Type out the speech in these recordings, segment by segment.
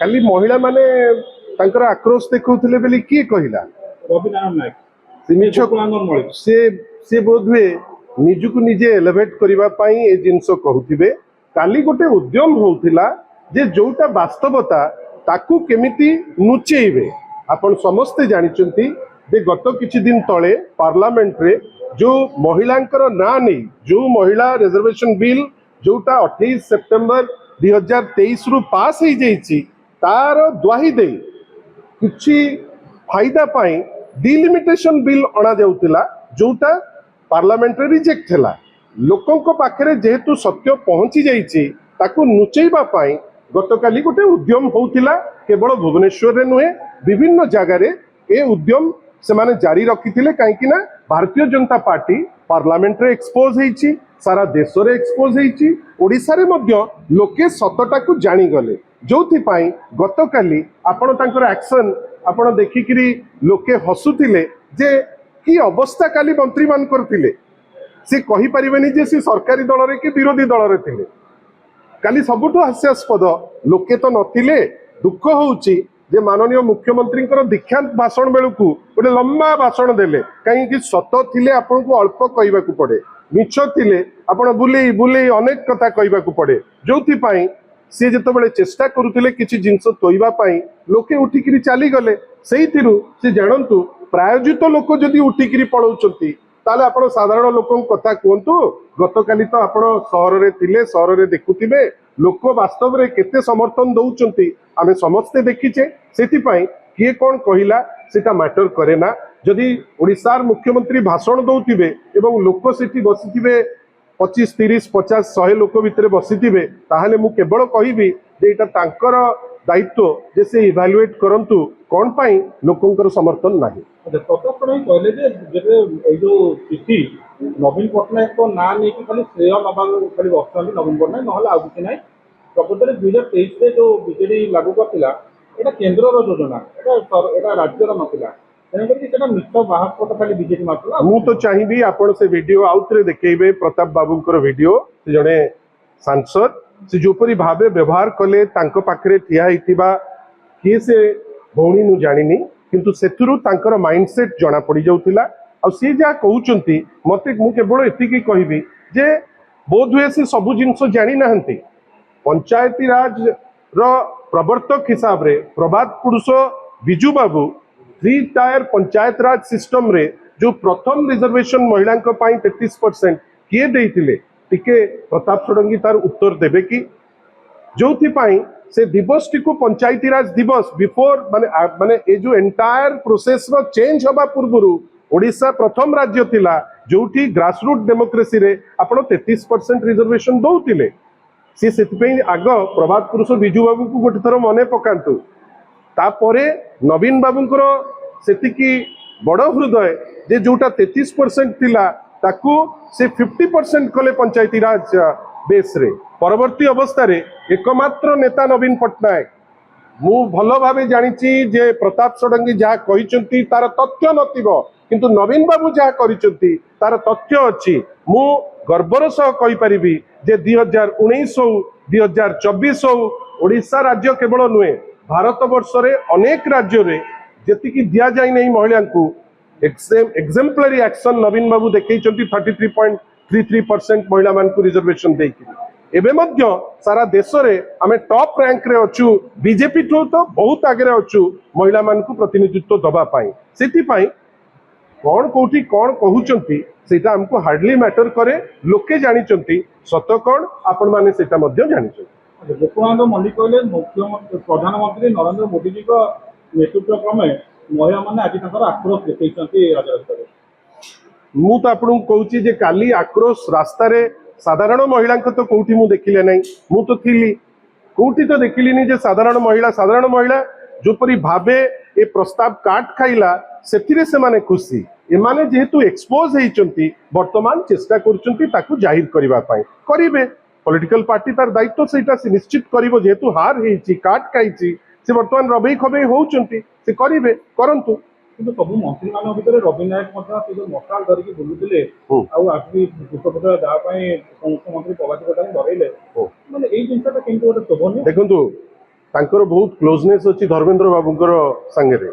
खाली महिला माने तांकर आक्रोश देखौथिले बेली की कहिला रविनारायण नायक से बोध हुए निजुक निजे एलिवेट करबा पई ए जिंस कहउथिबे काली गोटे उद्यम होउथिला जे जोटा वास्तवता ताकू केमिति नुचेइबे आपण समस्ते जानिचंती जे गत किछि दिन तळे पार्लियामेंट रे जो महिलांकर ना नहीं जो महिला रिजर्वेशन बिल जोटा 28 सेप्टेम्बर 2023 रु पास हो जाइए तार द्वाही दे किछि फायदा पाई डिलिमिटेशन बिल अणा जाउतिला जोटा पार्लियामेंट रे रिजेक्ट थला लोकंको पाखरे जेहेतु सत्य पहुंची जाइए ताकू नुचेइबा पाई गतकाली गोटे उद्यम होउतिला केवल भुवनेश्वर रे नुहे विभिन्न जगह रे ए उद्यम से माने जारी रखिथिले काहेकि ना भारतीय जनता पार्टी पार्लियामेंट रे एक्सपोज हेछि सारा देश रे एक्सपोज हेछि ओडिसा रे मध्य लोके सतटा को जानि गले जोथि पाई गतकाली आपण तांकर एक्शन आपण देखिकरी लोके हसुथिले जे की अवस्था काली मंत्री मान करथिले से कहि परिबेनी जे से सरकारी दल रे कि विरोधी दल रे थिले काली सबुठु हास्यास्पद लोके तो नथिले दुख होउछि जे माननीय मुख्यमंत्री दीक्षांत भाषण बेलू गोटे लंबा भाषण देले कहीं सत थिले आपन को अल्प कहवाकू पड़े मिछ थिले आपण बुले बुले अनेक कथा कहवाकू पड़े जोथि पाई सी जिते चेष्टा करुले किसी जिनस तोइबा पाई लोके उठिकी चली गले से जानतु प्रायोजित लोक जदि उठिकी पलाउछंती ताले आपण साधारण लोक कथा कहतु गतकाली तो आपण सहर रे थिले सहर रे देखुथिबे लोक वास्तव रे केते समर्थन दउचंती आमे समस्ते देखिचे सेति पाई किए कोन कहिला सेटा मैटर करे ना जदि ओडिसार मुख्यमंत्री भाषण दउथिबे एवं लोक सेठी बसिथिबे 25 30 50 100 लोक भितरे बसिथिबे ताहाले मु केवल कहिबी जे एटा तांकर दायित्व जे से इवैल्यूएट करंतु कोन पाई लोकंकर समर्थन नाही प्रताप षडंगी कहले जे जेबे ए जो चिठी नवीन पटनायक को ना नहीं कि खाली श्रेय नबा खाली बसुँच नवीन पटनायक ना आउ कि ना प्रकृत में 2023 में जो बीजेडी लागू करथिला एटा केंद्र योजना एटा राज्यर नथिला मु तो चाहिए आपण से वीडियो आउथरे देखेबे प्रताप बाबूंकर वीडियो से जड़े सांसद से जोपरी भावे व्यवहार कले तांको पाखरे ठिया हिथिबा किए से भौणी नु जानिनी किंतु सेथुरु तांकर माइंडसेट जणा पड़ी जाउतिला आ से जा कहउचंती मते मु केवल एतिकी कहबी जे बोध हुए से सब जिंस जानि नाहंती पंचायती राज रो प्रवर्तक हिसाब रे प्रभात पुरुष बिजू बाबू 3 टायर पंचायत राज सिस्टम रे जो प्रथम रिजर्वेशन महिला 33% किए देइथिले टिके प्रताप षडंगी तार उत्तर देबे कि जोथि पाई से दिवस टिको पंचायती राज दिवस बिफोर माने माने ए जो एंटायर प्रोसेस रो चेंज होबा पूर्वरु ओडिसा प्रथम राज्य थिला जोठी ग्रासरूट डेमोक्रेसी रे आपण 33% रिजर्वेशन दउतिले से सेति आग प्रभात पुरुष बिजू बाबू को गोटे थर मने पकांतु तापरे नवीन बाबूंकर सेतिकी बड़ हृदय जे जोटा 33% थिला ताकू से 50% कले पंचायती राज बेस रे परवर्ती अवस्था रे एकमात्र नेता नवीन पटनायक मु भलो भावे जानिची जे प्रताप षडंगी जहा कहिचंती तार तथ्य नथिबो किंतु नवीन बाबू जहा करिचंती तार तथ्य अछि मु गर्वर सह कहि परिबी जे 2019 हो 2024 हो ओडिसा राज्य केवल नुहे भारत वर्ष रे अनेक राज्य रे जति की दिया जाय नहीं महिला को एक्जेम्पलरी एक्शन नवीन बाबू देखै 33.33% महिला मान को रिजर्वेशन देकी एबे मध्य सारा देश रे आमे टॉप रैंक रे अछु बीजेपी तो बहुत आगे अछु महिला मान को प्रतिनिधित्व दबा पाई सेति पाई कौन कोठी कौन कहउचंती सेटा हमको हार्डली मैटर करे लोके जानिचंती सत कौन आपण माने सेटा मध्य जानिचंती गोपाल मल्लिक कहले मुख्यमंत्री प्रधानमंत्री नरेंद्र मोदी जी का नेतृत्व क्रमे महिला मैंने आज आक्रोश देखते राजरास्ता मु तो आपको कहूँ जे काली आक्रोश रास्ता रे साधारण महिला तो कौटी मु देखिले नहीं मु तो थिली कौटी तो देखिली जे साधारण महिला जोपरी भावे ए प्रस्ताव काट खाइला सेथिरे से माने खुशी एमाने जेहेतु एक्सपोज हेइचंती वर्तमान चेष्टा करूचंती ताकू जाहिर करबा पाई करिवे पॉलिटिकल पार्टी तार दायित्व सेटा से निश्चित करिवो जेहेतु हार हेइची काट खाइची से वर्तमान रबई खबई होउचंती से करिवे करंतु किंतु सब मंत्री मान भितर रवि नायक से जो मशाल धरिकी बुलुले आसि पुष्पपत्र दवा मुख्यमंत्री प्रभात पटाणी डरइले माने एई जिनसटा केंतो गोटे शोभनीय देखंतु तांकर बहुत क्लोजनेस अच्छी धर्मेंद्र बाबूंकर सांगरे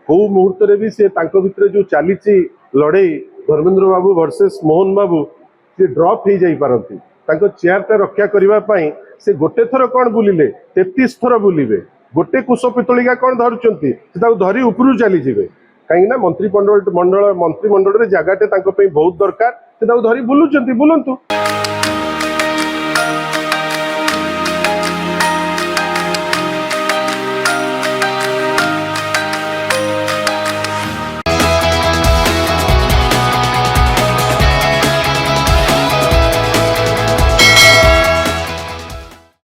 कौ मुहूर्त भी सी भितर जो चली लड़ई धर्मेंद्र बाबू वर्सेस मोहन बाबू सी ड्रप हो जापारती चेयर टा रक्षा करने से गोटे थर कौन बुलिले 33 थर बुलिबे गोटे कुश पितलिका कौन धरुंच धरी उपरू चली जाए कहीं मंत्रिमंडल मंत्रिमंडल जगह बहुत दरकार से धरी बुलूं बुलंतु।